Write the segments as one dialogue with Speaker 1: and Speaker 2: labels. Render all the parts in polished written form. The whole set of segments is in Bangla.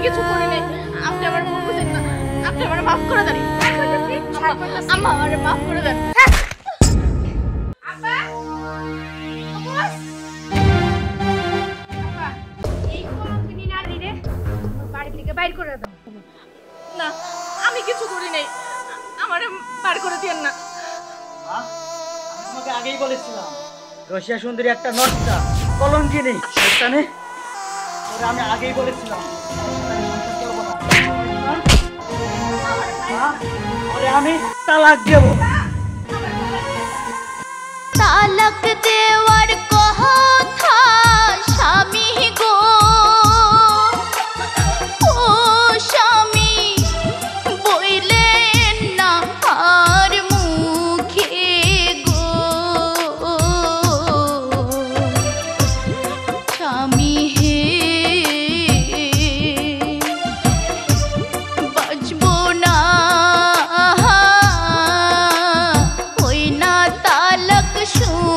Speaker 1: কিছু করি নাই, আপনি আমার ভুল বুঝেন না, আপনি আমার মাফ করে দেন। আম্মা আমারে মাফ করে দেন। আব্বা বস আব্বা এই কোম্পানি না দিলে বাড়ি থেকে বাইর করে দাও। না আমি কিছু করি নাই, আমারে বার করে দিয়েন না।
Speaker 2: আমি তোমাকে আগেই বলেছিলাম রশিয়া সুন্দরী একটা নষ্টা কলঙ্কিনী শয়তানে, ওরে আমি আগেই বলেছিলাম ওরে আমি তালাক দেব।
Speaker 3: তালাক দেওয়ার কথা স্বামী গো, ও স্বামী বইলেন না আর মুখে গো, স্বামী হে বাঁচবো না, ওই না তালাক শুনলে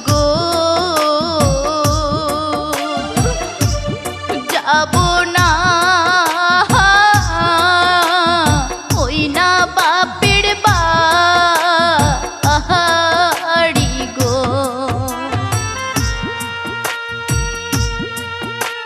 Speaker 3: গো যাব না